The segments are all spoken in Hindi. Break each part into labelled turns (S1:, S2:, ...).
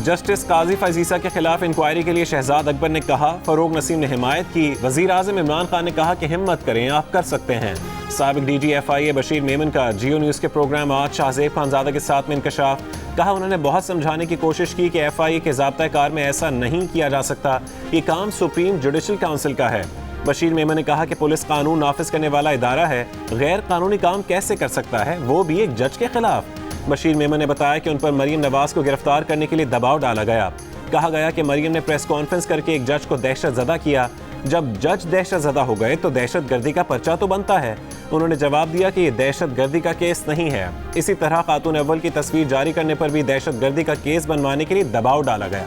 S1: जस्टिस काजी फैज़ ईसा के खिलाफ इंक्वायरी के लिए शहजाद अकबर ने कहा, फरोग नसीम ने हिमायत की। वज़ीर आज़म इमरान खान ने कहा कि हिम्मत करें, आप कर सकते हैं। साबिक DG FIA बशीर मेमन का जियो न्यूज़ के प्रोग्राम आज शाहज़ेब खानज़ादा के साथ में इंकशाफ। कहा, उन्होंने बहुत समझाने की कोशिश की कि FIA के ज़ाब्ता कार में ऐसा नहीं किया जा सकता, ये काम सुप्रीम जुडिशल काउंसिल का है। बशीर मेमन ने कहा कि पुलिस कानून नाफिज करने वाला इदारा है, गैर कानूनी काम कैसे कर सकता है, वो भी एक जज के खिलाफ। बशीर मेमन ने बताया कि उन पर मरियम नवाज को गिरफ्तार करने के लिए दबाव डाला गया। कहा गया कि मरियम ने प्रेस कॉन्फ्रेंस करके एक जज को दहशतज़दा किया। जब जज दहशतज़दा हो गए तो दहशतगर्दी का पर्चा तो बनता है। उन्होंने जवाब दिया कि ये दहशतगर्दी का केस नहीं है। इसी तरह खातून अव्वल की तस्वीर जारी करने पर भी दहशतगर्दी का केस बनवाने के लिए दबाव डाला गया।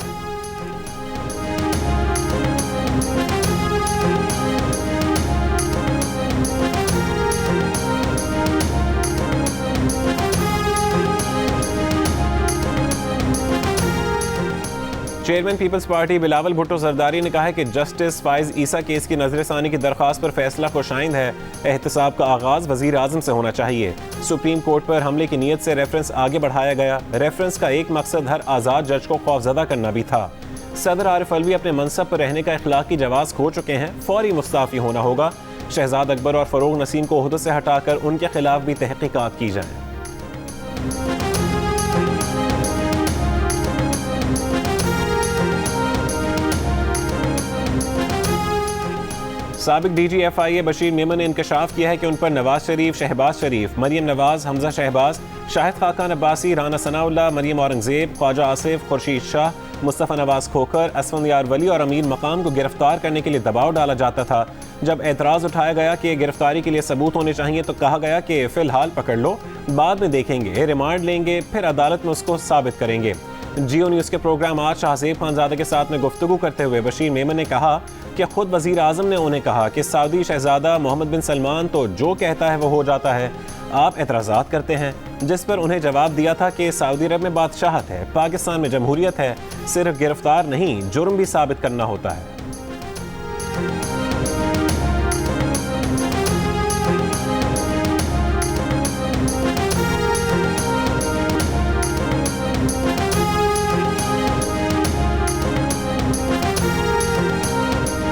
S1: चेयरमैन पीपल्स पार्टी बिलावल भुट्टो जरदारी ने कहा है कि जस्टिस फैज़ ईसा केस की नजरसानी की दरख्वास्त पर फैसला खुशाइंद है। एहतसाब का आगाज वजीर आजम से होना चाहिए। सुप्रीम कोर्ट पर हमले की नीयत से रेफरेंस आगे बढ़ाया गया। रेफरेंस का एक मकसद हर आज़ाद जज को खौफजदा करना भी था। सदर आरिफ अलवी अपने मनसब पर रहने का इखलाकी जवाज़ खो चुके हैं, फौरी मुस्ताफ़ी होना होगा। शहजाद अकबर और फरोग नसीम को ओहदे से हटाकर उनके खिलाफ भी तहकीकात की जाए। साबिक DG FIA बशीर मेमन ने इंकशाफ किया है कि उन पर नवाज शरीफ, शहबाज शरीफ, मरियम नवाज, हमजा शहबाज, शाहिद खाकान अब्बासी, राना सनाउल्लाह, मरियम औरंगजेब, ख्वाजा आसिफ, खुर्शीद शाह, मुस्तफ़ा नवाज खोखर, असफंदियार वली और अमीन मकाम को गिरफ्तार करने के लिए दबाव डाला जाता था। जब एतराज़ उठाया गया कि गिरफ्तारी के लिए सबूत होने चाहिए तो कहा गया कि फ़िलहाल पकड़ लो, बाद में देखेंगे, रिमांड लेंगे, फिर अदालत में उसको साबित करेंगे। जियो न्यूज़ के प्रोग्राम आज शाहज़ेब खानज़ादा के साथ में गुफ्तगू करते हुए बशीर मेमन ने कहा कि खुद वज़ीर आज़म ने उन्हें कहा कि सऊदी शहज़ादा मोहम्मद बिन सलमान तो जो कहता है वो हो जाता है, आप एतराज़ात करते हैं। जिस पर उन्हें जवाब दिया था कि सऊदी अरब में बादशाहत है, पाकिस्तान में जमहूरियत है, सिर्फ गिरफ्तार नहीं जुर्म भी साबित करना होता है।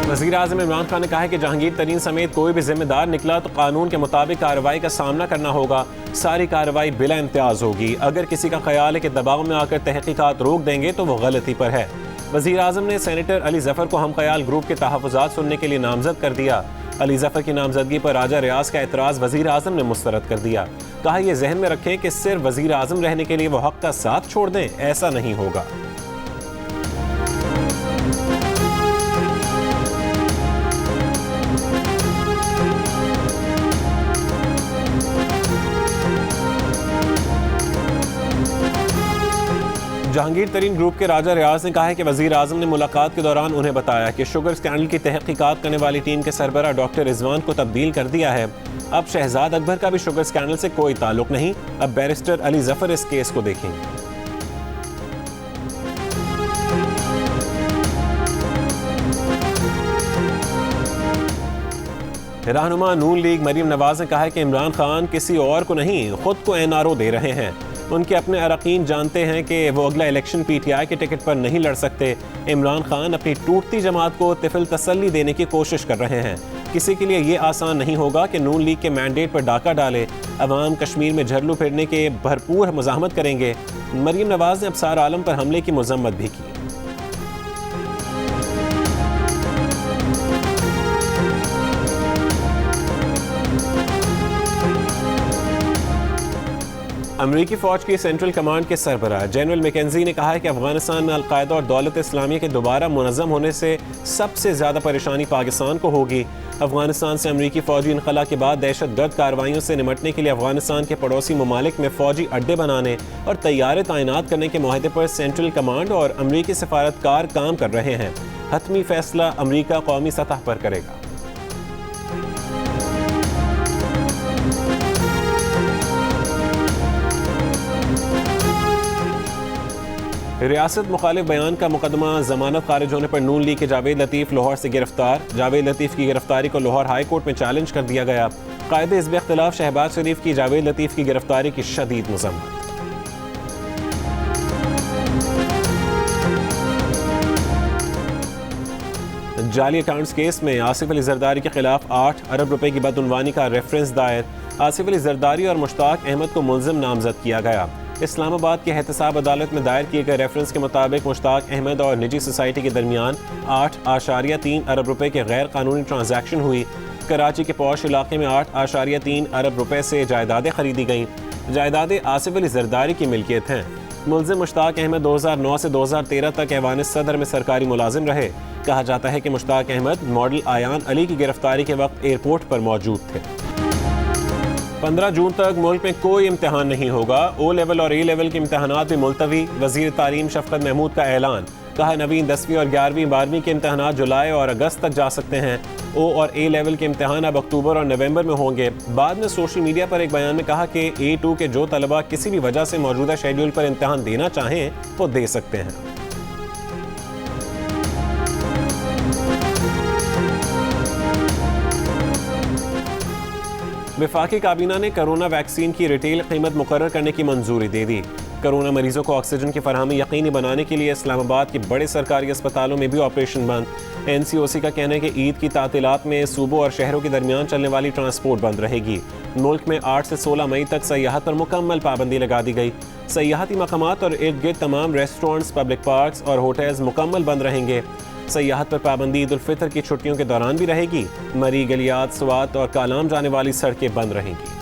S1: वज़ीर आज़म इमरान खान ने कहा है कि जहांगीर तरीन समेत कोई भी जिम्मेदार निकला तो कानून के मुताबिक कार्रवाई का सामना करना होगा। सारी कार्रवाई बिला इम्तियाज़ होगी। अगर किसी का ख्याल है कि दबाव में आकर तहकीकात रोक देंगे तो वो गलती पर है। वज़ीर आज़म ने सेनेटर अली ज़फ़र को हम ख्याल ग्रुप के तहफ़्फ़ुज़ात सुनने के लिए नामज़द कर दिया। अली ज़फ़र की नामज़दगी पर राजा रियाज का एतराज़ वज़ीर आज़म ने मुस्तरद कर दिया। कहा, यह जहन में रखें कि सिर्फ वज़ीर आज़म रहने के लिए वो हक़ का साथ छोड़ दें, ऐसा नहीं होगा। जहांगीर तरीन ग्रुप के राजा रियाज ने कहा है कि वज़ीर आज़म ने मुलाकात के दौरान उन्हें बताया कि शुगर स्कैंडल की तहकीकात करने वाली टीम के सरबराह डॉक्टर रिजवान को तब्दील कर दिया है। अब शहजाद अकबर का भी शुगर स्कैंडल से कोई ताल्लुक नहीं। अब बैरिस्टर अली ज़फ़र इस केस को देखेंगे। रहनुमा नून लीग मरियम नवाज ने कहा है कि इमरान खान किसी और को नहीं, खुद को NRO दे रहे हैं। उनके अपने अरकान जानते हैं कि वो अगला इलेक्शन PTI के टिकट पर नहीं लड़ सकते। इमरान खान अपनी टूटती जमात को तिफिल तसल्ली देने की कोशिश कर रहे हैं। किसी के लिए ये आसान नहीं होगा कि नून लीग के मैंडेट पर डाका डाले। अवाम कश्मीर में झरलू फिरने के भरपूर मज़ाहमत करेंगे। मरियम नवाज ने अबसार आलम पर हमले की मज़म्मत भी की। अमरीकी फ़ौज की सेंट्रल कमांड के सरबराह जनरल मैकेंजी ने कहा है कि अफगानिस्तान में अलकायदा और दौलत इस्लामिया के दोबारा मुनज़्ज़म होने से सबसे ज़्यादा परेशानी पाकिस्तान को होगी। अफगानिस्तान से अमरीकी फ़ौजी इनखला के बाद दहशतगर्द कार्रवाइयों से निमटने के लिए अफगानिस्तान के पड़ोसी ममालिक में फ़ौजी अड्डे बनाने और तैयारे तैनात करने के मुआहदे पर सेंट्रल कमांड और अमरीकी सफारतकार काम कर रहे हैं। हतमी फैसला अमरीका कौमी सतह पर करेगा। रियासत मुखालिफ बयान का मुकदमा जमानत खारिज होने पर नून लीग के जावेद लतीफ़ लाहौर से गिरफ्तार। जावेद लतीफ़ की गिरफ्तारी को लाहौर हाई कोर्ट में चैलेंज कर दिया गया। कायदे हिज़्ब इख्तिलाफ शहबाज शरीफ की जावेद लतीफ़ की गिरफ्तारी की शदीद मज़म्मत। जाली अकाउंट्स केस में आसिफ अली जरदारी के खिलाफ 8 अरब रुपए की बदउनवानी का रेफरेंस दायर। आसिफ अली जरदारी और मुश्ताक अहमद को मुल्जिम नामजद किया गया। इस्लामाबाद की एहतसाब अदालत में दायर किए गए रेफरेंस के मुताबिक मुश्ताक अहमद और निजी सोसाइटी के दरमियान 8.3 अरब रुपए के गैर कानूनी ट्रांजैक्शन हुई। कराची के पौश इलाके में 8.3 अरब रुपए से जायदादें खरीदी गईं। जायदादें आसिफ अली जरदारी की मिल्कियत हैं। मुल्जिम मुश्ताक अहमद 2009 से 2013 तक ऐवान सदर में सरकारी मुलाजिम रहे। कहा जाता है कि मुश्ताक अहमद मॉडल आयान अली की गिरफ्तारी के वक्त एयरपोर्ट पर मौजूद थे। 15 जून तक मुल्क में कोई इम्तिहान नहीं होगा। ओ लेवल और ए लेवल के इम्तिहानात भी मुलतवी। वज़ीर तालीम शफकत महमूद का ऐलान। कहा नवीं 10वीं और 11वीं 12वीं के इम्तिहानात जुलाई और अगस्त तक जा सकते हैं। ओ और ए लेवल के इम्तिहान अब अक्टूबर और नवंबर में होंगे। बाद में सोशल मीडिया पर एक बयान में कहा कि A2 के जो तलबा किसी भी वजह से मौजूदा शेड्यूल पर इम्तिहान देना चाहें वो दे सकते हैं। वफाकी काबीना ने कोरोना वैक्सीन की रिटेल कीमत मुकर्रर करने की मंजूरी दे दी। कोरोना मरीजों को ऑक्सीजन की फरहमी यकीनी बनाने के लिए इस्लामाबाद के बड़े सरकारी अस्पतालों में भी ऑपरेशन बंद। NCOC का कहना है कि ईद की तातीलात में सूबों और शहरों के दरमियान चलने वाली ट्रांसपोर्ट बंद रहेगी। मुल्क में 8 से 16 मई तक सयाहत पर मुकम्मल पाबंदी लगा दी गई। सयाहती मकामात और इर्द गिर्द तमाम रेस्टोरेंट्स, पब्लिक पार्क्स और होटल्स मुकम्मल बंद रहेंगे। सयाहत पर पाबंदी ईद उल फितर की छुट्टियों के दौरान भी रहेगी। मरी, गलियात, स्वात और कालाम जाने वाली सड़कें बंद रहेंगी।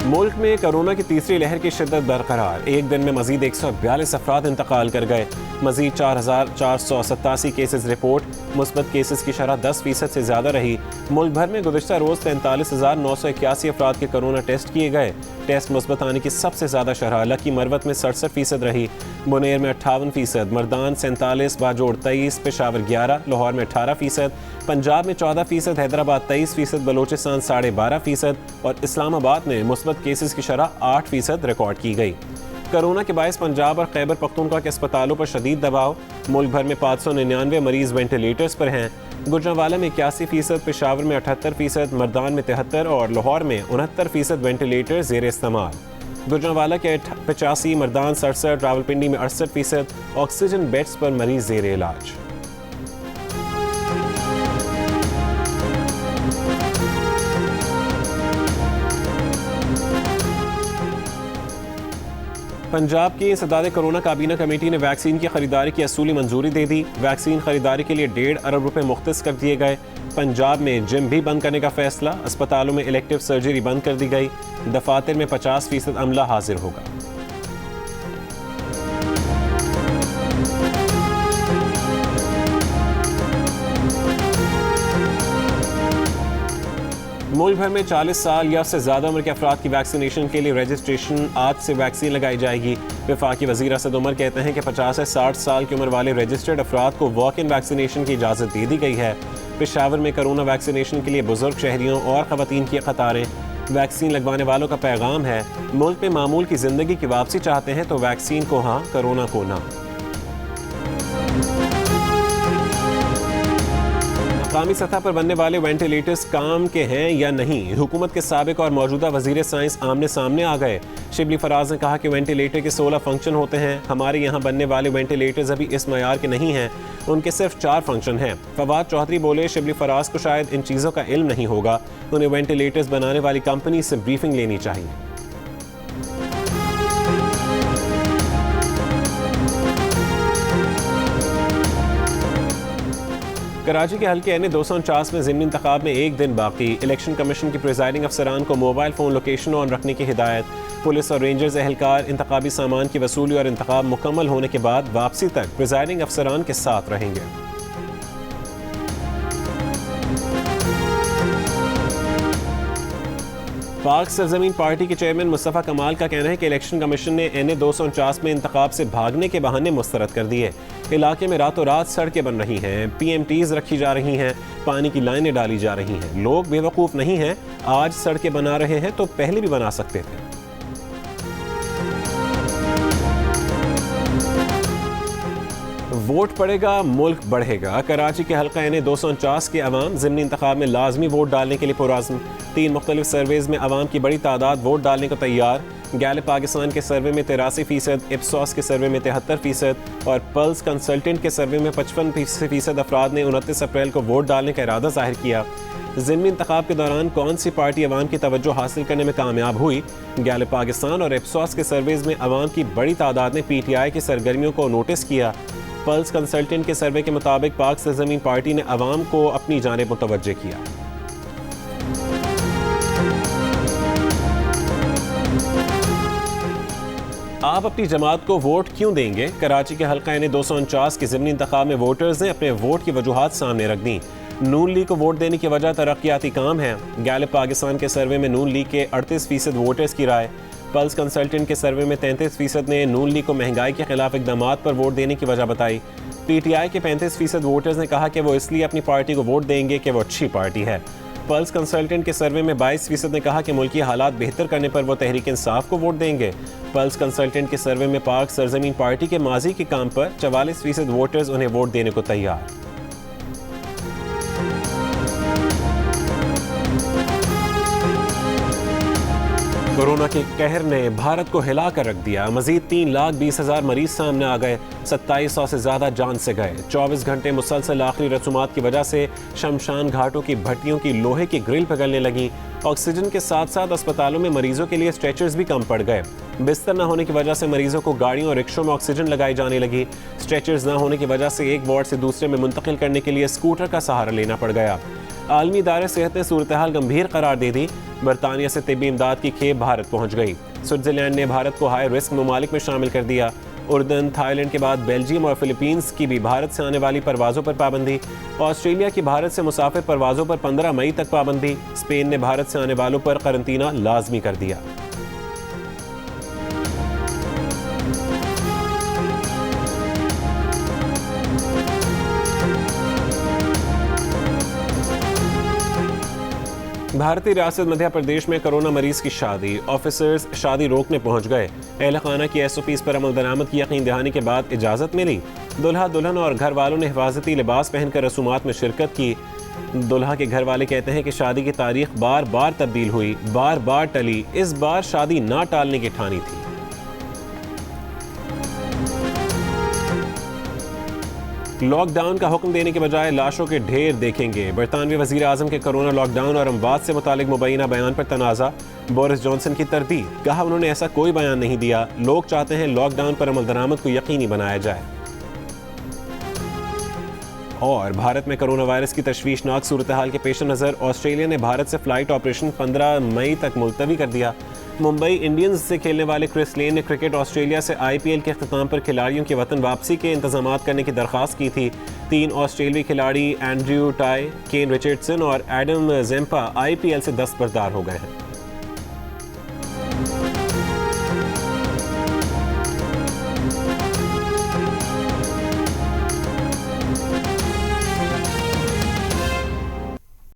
S1: मुल्क में कोरोना की तीसरी लहर की शिद्दत बरकरार। एक दिन में मजीद 142 अफराद इंतकाल कर गए। मजीद 4,487 केसेस रिपोर्ट। मुस्बत केसेस की शरह 10% से ज़्यादा रही। मुल्क भर में गुज़िश्ता रोज़ 43,981 अफराद के कोरोना टेस्ट किए गए। टेस्ट मुस्बत आने की सबसे ज़्यादा शरह लकी मरवत में 67% रही। बुनेर में 58%, मर्दान 47, बाजोड़ 23, पेशावर 11, लाहौर में 18%, पंजाब में 14%, हैदराबाद 23%, बलोचिस्तान 12.5% और इस्लामाबाद में मुस्बत केसेस की शरह 8% रिकॉर्ड की गई। कोरोना के बायस पंजाब और खैबर पख्तूनख्वा के अस्पतालों पर शदीद दबाव। मुल्क भर में 599 मरीज वेंटिलेटर्स पर हैं। गुजरांवाला में 81%, पेशावर में 78%, मर्दान में 73 और लाहौर में 69% वेंटिलेटर ज़ेर इस्तेमाल। गुजरांवाला के 85, मर्दान 67, रावलपिंडी में 68% ऑक्सीजन बेड्स पर मरीज ज़ेर इलाज। पंजाब की सदाद कोरोना काबीना कमेटी ने वैक्सीन की खरीदारी की असूली मंजूरी दे दी। वैक्सीन खरीदारी के लिए 1.5 अरब रुपए मुख्तस कर दिए गए। पंजाब में जिम भी बंद करने का फैसला। अस्पतालों में इलेक्टिव सर्जरी बंद कर दी गई। दफातर में 50% अमला हाजिर होगा। मुल्क भर में 40 साल या उससे ज़्यादा उम्र के अफराद की वैक्सीनेशन के लिए रजिस्ट्रेशन आज से वैक्सीन लगाई जाएगी। वफाकी वज़ीर असद उमर कहते हैं कि 50 से 60 साल की उम्र वाले रजिस्टर्ड अफराद को वॉक इन वैक्सीनेशन की इजाज़त दे दी गई है। पेशावर में कोरोना वैक्सीनेशन के लिए बुजुर्ग शहरियों और ख़वातीन की कतारें। वैक्सीन लगवाने वालों का पैगाम है, मुल्क में मामूल की ज़िंदगी की वापसी चाहते हैं तो वैक्सीन को हाँ, कोरोना को ना। मकामी सतह पर बनने वाले वेंटिलेटर्स काम के हैं या नहीं, हुकूमत के साबिक और मौजूदा वजीर साइंस आमने सामने आ गए। शिबली फराज ने कहा कि वेंटिलेटर के 16 फंक्शन होते हैं। हमारे यहाँ बनने वाले वेंटिलेटर्स अभी इस मयार के नहीं हैं, उनके सिर्फ 4 फंक्शन हैं। फवाद चौधरी बोले, शिबली फराज को शायद इन चीज़ों का इल्म नहीं होगा, उन्हें वेंटिलेटर्स बनाने वाली कंपनी से ब्रीफिंग लेनी चाहिए। कराची के हल्के N 249 में ज़िमनी इंतखाब में एक दिन बाकी। इलेक्शन कमीशन की प्रिजाइडिंग अफसरान को मोबाइल फ़ोन लोकेशन ऑन रखने की हिदायत। पुलिस और रेंजर्स एहलकार इंतखाबी सामान की वसूली और इंतखाब मुकम्मल होने के बाद वापसी तक प्रिजाइडिंग अफसरान के साथ रहेंगे। पाक सरजमीन पार्टी के चेयरमैन मुस्तफ़ा कमाल का कहना है कि इलेक्शन कमीशन ने N 249 में इंतखाब से भागने के बहाने मुस्तरद कर दिए। इलाके में रातों रात सड़कें बन रही हैं, PMTs रखी जा रही हैं, पानी की लाइनें डाली जा रही हैं। लोग बेवकूफ़ नहीं हैं, आज सड़कें बना रहे हैं तो पहले भी बना सकते थे। वोट पड़ेगा, मुल्क बढ़ेगा। कराची के हल्का यानी 249 के अवाम ज़िमनी इंतखाब में लाजमी वोट डालने के लिए पुरअज़्म। 3 मुख्तलिफ सर्वेज़ में अवाम की बड़ी तादाद वोट डालने को तैयार। गैलिप पाकिस्तान के सर्वे में 83%, इप्सॉस के सर्वे में 73% और पल्स कंसल्टेंट के सर्वे में 55% अफराद ने 29 अप्रैल को वोट डालने का इरादा जाहिर किया। ज़िमनी इंतखाब के दौरान कौन सी पार्टी अवाम की तवज्जो हासिल करने में कामयाब हुई? गैलिप पाकिस्तान और इप्सॉस के सर्वेज़ में अवाम की बड़ी तादाद ने PTI की सरगर्मियों को नोटिस किया। पल्स कंसल्टेंट के सर्वे के मुताबिक पाक सरजमीन पार्टी ने अवाम को अपनी जानिब मुतवज्जे किया। आप अपनी जमात को वोट क्यों देंगे? कराची के हल्का यानी 249 के ज़िमनी इंतखाब में वोटर्स ने अपने वोट की वजूहात सामने रख दी। नून लीग को वोट देने की वजह तरक्याती काम है। गैलिप पाकिस्तान के सर्वे में नून लीग के 38% वोटर्स की राय। पल्स कंसल्टेंट के सर्वे में 33% ने नून लीग को महंगाई के खिलाफ इक़दामात पर वोट देने की वजह बताई। PTI के 35% वोटर्स ने कहा कि वो इसलिए अपनी पार्टी को वोट देंगे कि वो अच्छी पार्टी है। पल्स कंसल्टेंट के सर्वे में 22% ने कहा कि मुल्की हालात बेहतर करने पर वो तहरीक इंसाफ को वोट देंगे। पल्स कंसल्टेंट के सर्वे में पाक सरजमीन पार्टी के माजी के काम पर 44% वोटर्स उन्हें वोट देने को तैयार। कोरोना के कहर ने भारत को हिला कर रख दिया। मजीद 3,20,000 मरीज सामने आ गए। 2700 से ज़्यादा जान से गए। 24 घंटे मुसलसल आखिरी रसूमात की वजह से शमशान घाटों की भट्टियों की लोहे की ग्रिल पिघलने लगी। ऑक्सीजन के साथ साथ अस्पतालों में मरीजों के लिए स्ट्रेचर्स भी कम पड़ गए। बिस्तर न होने की वजह से मरीजों को गाड़ियों और रिक्शों में ऑक्सीजन लगाई जाने लगी। स्ट्रेचर्स न होने की वजह से एक वार्ड से दूसरे में मुंतकिल करने के लिए स्कूटर का सहारा लेना पड़ गया। आलमी इदारे सेहत ने सूरत हाल गंभीर करार दे दी। बरतानिया से तिब्बी इमदाद की खेप भारत पहुंच गई। स्विट्जरलैंड ने भारत को हाई रिस्क ममालिक में शामिल कर दिया। उर्दन, थाईलैंड के बाद बेल्जियम और फिलीपींस की भी भारत से आने वाली परवाज़ों पर पाबंदी। ऑस्ट्रेलिया की भारत से मुसाफिर परवाज़ों पर 15 मई तक पाबंदी। स्पेन ने भारत से आने वालों पर करंतना लाजमी कर दिया। भारतीय रियासत मध्य प्रदेश में कोरोना मरीज की शादी। ऑफिसर्स शादी रोकने पहुंच गए। अहल खाना की SOPs पर अमल दरामद की यकीन दहानी के बाद इजाज़त मिली। दुल्हा दुल्हन और घर वालों ने हिफाजती लिबास पहनकर रसूमात में शिरकत की। दुल्हा के घर वाले कहते हैं कि शादी की तारीख बार बार तब्दील हुई, बार बार टली। इस बार शादी ना टालने की ठानी थी। लॉकडाउन का हुक्म देने के बजाय लाशों के ढेर देखेंगे। बरतानवी वज़ीर आज़म के कोरोना लॉकडाउन और अमवात से मुतालिक मुबैना बयान पर तनाज़ा। बोरिस जॉनसन की तरदीद, कहा उन्होंने ऐसा कोई बयान नहीं दिया। लोग चाहते हैं लॉकडाउन पर अमल दरामद को यकीनी बनाया जाए। और भारत में कोरोना वायरस की तशवीशनाक सूरत हाल के पेश नज़र ऑस्ट्रेलिया ने भारत से फ़्लाइट ऑपरेशन 15 मई तक मुलतवी कर दिया। मुंबई इंडियंस से खेलने वाले क्रिस लेन ने क्रिकेट ऑस्ट्रेलिया से IPL के अख्ताम पर खिलाड़ियों की वतन वापसी के इंतजामात करने की दरख्वास्त की थी। 3 ऑस्ट्रेलियाई खिलाड़ी एंड्रयू टाई, केन रिचर्डसन और एडम जेम्पा IPL से दस्तबरदार हो गए हैं।